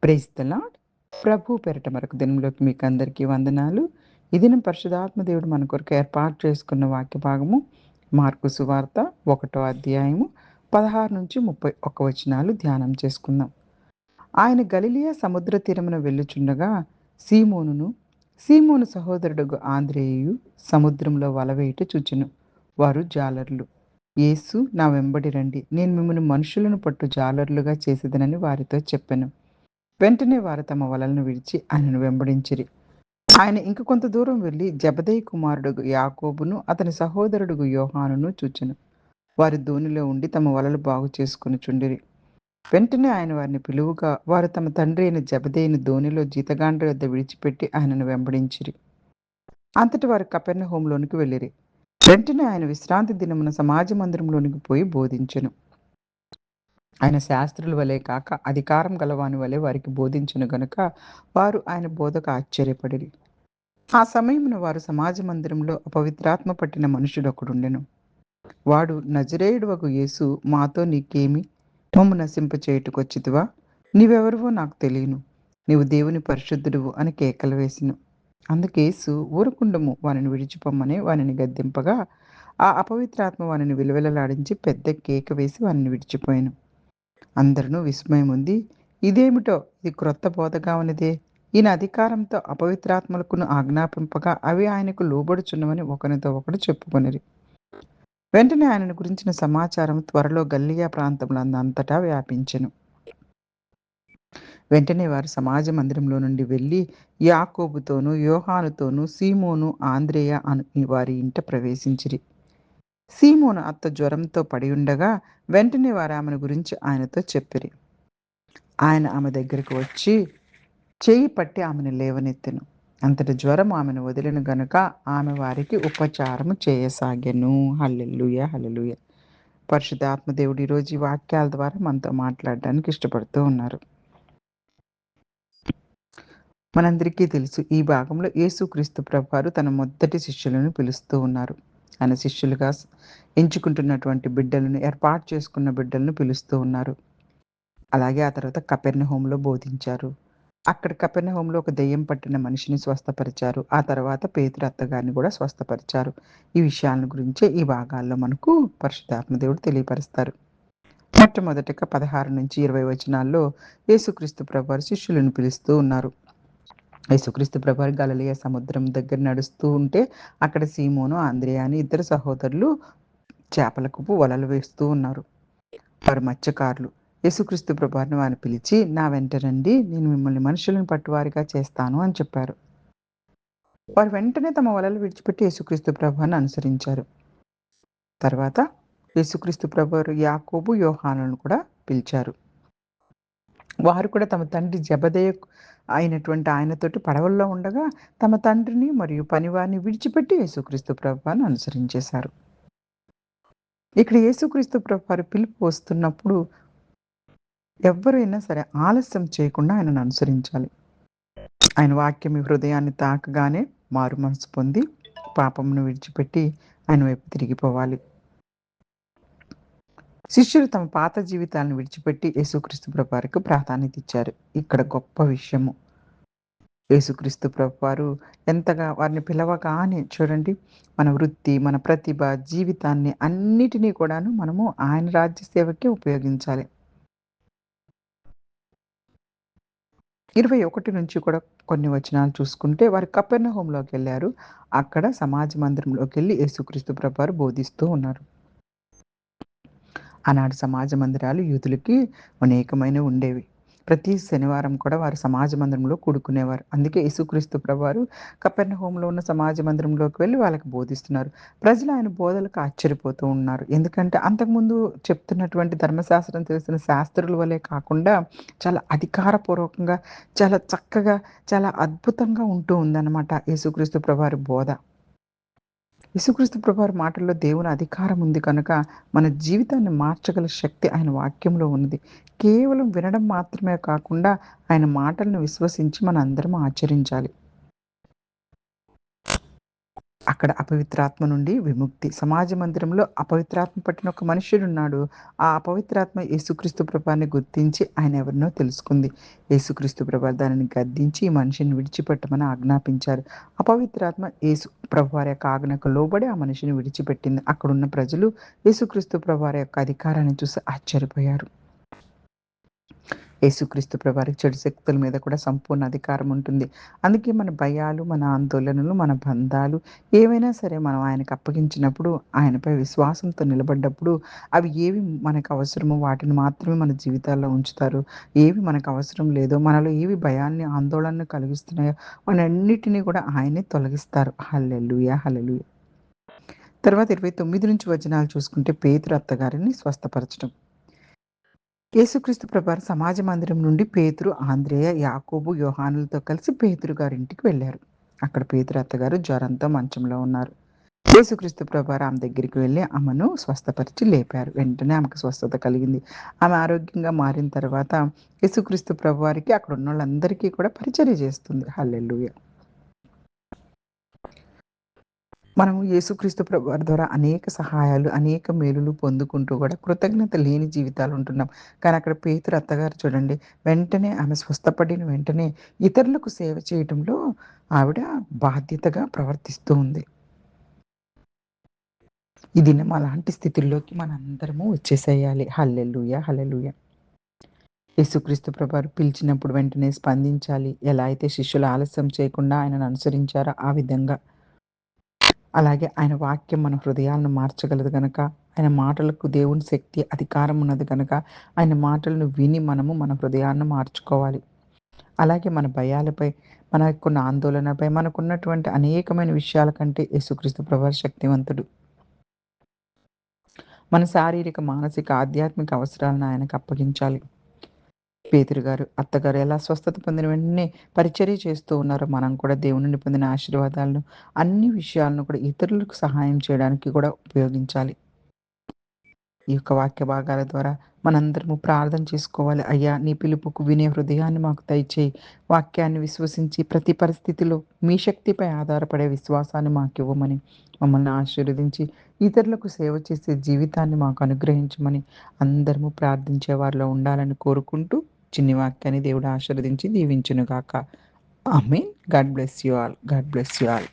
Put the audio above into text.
Praise the lord. ప్రభు పేరిట మరొక దినంలోకి మీకు అందరికీ వందనాలు. ఈ దినం పరిశుద్ధాత్మ దేవుడు మన కొరకు ఏర్పాటు చేసుకున్న వాక్య భాగము మార్కు సువార్త 1వ అధ్యాయము 16-31 వచనాలు ధ్యానం చేసుకుందాం. ఆయన గలిలయ సముద్ర తీరమున వెళ్ళుచుండగా సీమోను సహోదరుడు ఆంద్రేయు సముద్రంలో వలవేయుట చూచెను. వారు జాలర్లు. యేసు, నా వెంబడి రండి, నేను మిమ్మల్ని మనుషులను పట్టు జాలర్లుగా చేసేదనని వారితో చెప్పెను. వెంటనే వారు తమ వలలను విడిచి ఆయనను వెంబడించిరి. ఆయన ఇంక కొంత దూరం వెళ్ళి జెబెదయి కుమారుడు యాకోబును అతని సహోదరుడు యోహానును చూచెను. వారి దోణిలో ఉండి తమ వలలు బాగు చేసుకొనుచుండిరి. వెంటనే ఆయన వారిని పిలువగా వారు తమ తండ్రి అయిన జెబెదయిని దోణిలో జీతగాండ్ర వద్ద విడిచిపెట్టి ఆయనను వెంబడించిరి. అంతటి వారు కపెర్నహూములోనికి వెళ్ళిరి. వెంటనే ఆయన విశ్రాంతి దినమున సమాజ మందిరంలోనికి పోయి బోధించెను. ఆయన శాస్త్రుల వలె కాక అధికారం గలవాని వలె వారికి బోధించును గనుక వారు ఆయన బోధకు ఆశ్చర్యపడిరి. ఆ సమయమున వారు సమాజ మందిరంలో అపవిత్రాత్మ పట్టిన మనుషుడొకడుండెను. వాడు నజరేయుడవగు యేసు, మాతో నీకేమి? మమ్ము నశింపచేయుటకొచ్చితివా? నీవెవరివో నాకు తెలియను, నీవు దేవుని పరిశుద్ధుడువు అని కేకలు వేసెను. అందుకేసు, ఊరకుండము, వానిని విడిచిపొమ్మని వానిని గద్దింపగా ఆ అపవిత్రాత్మ వానిని విలువెలలాడించి పెద్ద కేక వేసి వానిని విడిచిపోయాను. అందరూ విస్మయముంది, ఇదేమిటో, ఇది క్రొత్త బోధగా ఉన్నదే, ఈయన అధికారంతో అపవిత్రాత్మలకును ఆజ్ఞాపింపగా అవి ఆయనకు లోబడుచున్నవని ఒకరితో ఒకడు చెప్పుకొనిరి. వెంటనే ఆయనను గురించిన సమాచారం త్వరలో గలిలయ ప్రాంతములందంతటా వ్యాపించెను. వెంటనే వారు సమాజ మందిరంలో నుండి వెళ్ళి యాకోబుతోనూ యోహానుతోనూ సీమోను, ఆంద్రేయ అను వారి ఇంట ప్రవేశించిరి. సీమోను అత్త జ్వరంతో పడి ఉండగా వెంటనే వారు ఆమెను గురించి ఆయనతో చెప్పిరి. ఆయన ఆమె దగ్గరికి వచ్చి చేయి పట్టి ఆమెను లేవనెత్తెను. అంతటి జ్వరం ఆమెను వదిలిన గనుక ఆమె వారికి ఉపచారము చేయసాగెను. హల్లెలూయా, హల్లెలూయా. పరిశుద్ధాత్మ దేవుడు ఈరోజు ఈ వాక్యాల ద్వారా మనతో మాట్లాడడానికి ఇష్టపడుతూ ఉన్నారు. మనందరికీ తెలుసు, ఈ భాగంలో యేసుక్రీస్తు ప్రభువారు తన మొదటి శిష్యులను పిలుస్తూ ఉన్నారు. ఆయన శిష్యులుగా ఎంచుకుంటున్నటువంటి బిడ్డలను, ఏర్పాటు చేసుకున్న బిడ్డలను పిలుస్తూ ఉన్నారు. అలాగే ఆ తర్వాత కపెర్నహూములో బోధించారు. అక్కడ కపెర్నహూములో ఒక దెయ్యం పట్టిన మనిషిని స్వస్థపరిచారు. ఆ తర్వాత పేతురు అత్తగారిని కూడా స్వస్థపరిచారు. ఈ విషయాలను గురించే ఈ భాగాల్లో మనకు పరిశుద్ధాత్మ దేవుడు తెలియపరుస్తారు. మొట్టమొదటిగా 16-20 వచనాల్లో యేసుక్రీస్తు ప్రభువారు శిష్యులను పిలుస్తూ ఉన్నారు. యేసుక్రీస్తు ప్రభువారు గలిలయ సముద్రం దగ్గర నడుస్తూ ఉంటే అక్కడ సీమోను, ఆంద్రేయ అని ఇద్దరు సహోదరులు చేపలకు వలలు వేస్తూ ఉన్నారు. వారు మత్స్యకారులు. యేసుక్రీస్తు ప్రభువారిని వారిని పిలిచి, నా వెంట రండి, నేను మిమ్మల్ని మనుషులను పట్టువారిగా చేస్తాను అని చెప్పారు. వారు వెంటనే తమ వలలు విడిచిపెట్టి యేసుక్రీస్తు ప్రభువారిని అనుసరించారు. తర్వాత యేసుక్రీస్తు ప్రభువారు యాకోబు, యోహానులను కూడా పిలిచారు. వారు కూడా తమ తండ్రి జెబెదయి అయినటువంటి ఆయనతోటి పడవల్లో ఉండగా తమ తండ్రిని మరియు పనివారిని విడిచిపెట్టి యేసుక్రీస్తు ప్రభువారిని అనుసరించేశారు. ఇక్కడ యేసుక్రీస్తు ప్రభువారు పిలుపు వస్తున్నప్పుడు ఎవరైనా సరే ఆలస్యం చేయకుండా ఆయనను అనుసరించాలి. ఆయన వాక్యం మీ హృదయాన్ని తాకగానే మారు మనసు పొంది పాపమును విడిచిపెట్టి ఆయన వైపు తిరిగిపోవాలి. శిష్యులు తమ పాత జీవితాలను విడిచిపెట్టి యేసుక్రీస్తు ప్రభువారికి ప్రాధాన్యత ఇచ్చారు. ఇక్కడ గొప్ప విషయము. యేసుక్రీస్తు ప్రభువారు ఎంతగా వారిని పిలవగానే చూడండి, మన వృత్తి, మన ప్రతిభ, జీవితాన్ని అన్నిటినీ కూడాను మనము ఆయన రాజ్య సేవకే ఉపయోగించాలి. 21 నుంచి కూడా కొన్ని వచనాలు చూసుకుంటే వారు కపెర్నహూములోకి వెళ్ళారు. అక్కడ సమాజ మందిరంలోకి వెళ్ళి యేసుక్రీస్తు ప్రభువారు బోధిస్తూ ఉన్నారు. ఆనాడు సమాజ మందిరాలు యూదులకి అనేకమైనవి ఉండేవి. ప్రతి శనివారం కూడా వారు సమాజ మందిరంలో కూడుకునేవారు. అందుకే యేసుక్రీస్తు ప్రభువారు కపెర్నహూములో ఉన్న సమాజ మందిరంలోకి వెళ్ళి వాళ్ళకి బోధిస్తున్నారు. ప్రజలు ఆయన బోధలకు ఆశ్చర్యపోతూ ఉన్నారు. ఎందుకంటే అంతకుముందు చెప్తున్నటువంటి ధర్మశాస్త్రం తెలిసిన శాస్త్రుల వలె కాకుండా చాలా అధికారపూర్వకంగా, చాలా చక్కగా, చాలా అద్భుతంగా ఉంటూ ఉందన్నమాట యేసుక్రీస్తు ప్రభువారి బోధ. యేసుక్రీస్తు ప్రభువారి మాటల్లో దేవుని అధికారం ఉంది కనుక మన జీవితాన్ని మార్చగల శక్తి ఆయన వాక్యంలో ఉన్నది. కేవలం వినడం మాత్రమే కాకుండా ఆయన మాటలను విశ్వసించి మనందరం ఆచరించాలి. అక్కడ అపవిత్రాత్మ నుండి విముక్తి. సమాజ మందిరంలో అపవిత్రాత్మ పట్టిన ఒక మనుష్యుడున్నాడు. ఆ అపవిత్రాత్మ యేసుక్రీస్తు ప్రభువాన్ని గుర్తించి ఆయన ఎవరినో తెలుసుకుంది. యేసుక్రీస్తు ప్రభువారు దానిని గద్దించి ఈ మనిషిని విడిచిపెట్టమని ఆజ్ఞాపించారు. అపవిత్రాత్మ యేసు ప్రభువారి యొక్క ఆజ్ఞకు లోబడి ఆ మనిషిని విడిచిపెట్టింది. అక్కడున్న ప్రజలు యేసుక్రీస్తు ప్రభువారి యొక్క అధికారాన్ని చూసి ఆశ్చర్యపోయారు. యేసుక్రీస్తు ప్రభువారికి చెడు శక్తుల మీద కూడా సంపూర్ణ అధికారం ఉంటుంది. అందుకే మన భయాలు, మన ఆందోళనలు, మన బంధాలు ఏవైనా సరే మనం ఆయనకు అప్పగించినప్పుడు, ఆయనపై విశ్వాసంతో నిలబడ్డప్పుడు అవి ఏవి మనకు అవసరమో వాటిని మాత్రమే మన జీవితాల్లో ఉంచుతారు. ఏవి మనకు అవసరం లేదో, మనలో ఏవి భయాన్ని, ఆందోళనను కలిగిస్తున్నాయో వాటన్నిటిని కూడా ఆయనే తొలగిస్తారు. హల్లెలూయా! హల్లెలూయా! తర్వాత 29 నుంచి వచనాలు చూసుకుంటే పేతురు అత్తగారిని స్వస్థపరచడం. యేసుక్రీస్తు ప్రభువారు సమాజ మందిరం నుండి పేతురు, ఆంద్రేయ, యాకోబు, యోహానులతో కలిసి పేతురు గారింటికి వెళ్లారు. అక్కడ పేతురు అత్తగారు జ్వరంతో మంచంలో ఉన్నారు. యేసుక్రీస్తు ప్రభువారు ఆమె దగ్గరికి వెళ్లి ఆమెను స్వస్థపరిచి లేపారు. వెంటనే ఆమెకు స్వస్థత కలిగింది. ఆమె ఆరోగ్యంగా మారిన తర్వాత యేసుక్రీస్తు ప్రభువారికి అక్కడ ఉన్నోళ్ళందరికీ కూడా పరిచర్య చేస్తుంది. హల్లెలూయా! మనము యేసుక్రీస్తు ప్రభువారి ద్వారా అనేక సహాయాలు, అనేక మేలులు పొందుకుంటూ కూడా కృతజ్ఞత లేని జీవితాలు ఉంటున్నాం. కానీ అక్కడ పేతురు అత్తగారు చూడండి, వెంటనే ఆమె స్వస్థపడిన వెంటనే ఇతరులకు సేవ చేయటంలో ఆవిడ బాధ్యతగా ప్రవర్తిస్తూ ఉంది. ఈ దినం అలాంటి స్థితుల్లోకి మనందరము వచ్చేసేయాలి. హల్లెలూయా! హల్లెలూయా! యేసుక్రీస్తు ప్రభువారు పిలిచినప్పుడు వెంటనే స్పందించాలి. ఎలా అయితే శిష్యులు ఆలస్యం చేయకుండా ఆయనను అనుసరించారో ఆ విధంగా. అలాగే ఆయన వాక్యం మన హృదయాలను మార్చగలదు గనక, ఆయన మాటలకు దేవుని శక్తి, అధికారం ఉన్నది గనక, ఆయన మాటలను విని మనము మన హృదయాన్ని మార్చుకోవాలి. అలాగే మన భయాలపై, మనకున్న ఆందోళనపై, మనకున్నటువంటి అనేకమైన విషయాల కంటే యేసుక్రీస్తు ప్రభువారు శక్తివంతుడు. మన శారీరక, మానసిక, ఆధ్యాత్మిక అవసరాలను ఆయనకు అప్పగించాలి. పేతురు గారు, అత్తగారు ఎలా స్వస్థత పొందిన వెంటనే పరిచర్య చేస్తూ ఉన్నారో, మనం కూడా దేవుని నుండి పొందిన ఆశీర్వాదాలను, అన్ని విషయాలను కూడా ఇతరులకు సహాయం చేయడానికి కూడా ఉపయోగించాలి. ఈ యొక్క వాక్య భాగాల ద్వారా మనందరము ప్రార్థన చేసుకోవాలి. అయ్యా! నీ పిలుపుకు వినే హృదయాన్ని మాకు దయచేయి. వాక్యాన్ని విశ్వసించి ప్రతి పరిస్థితిలో మీ శక్తిపై ఆధారపడే విశ్వాసాన్ని మాకివ్వమని, మమ్మల్ని ఆశీర్వదించి ఇతరులకు సేవ చేసే జీవితాన్ని మాకు అనుగ్రహించమని అందరము ప్రార్థించే వారిలో ఉండాలని కోరుకుంటూ చిన్ని వాక్యాన్ని దేవుడు ఆశీర్వదించి దీవించునుగాక. Amen. God bless you all. God bless you all.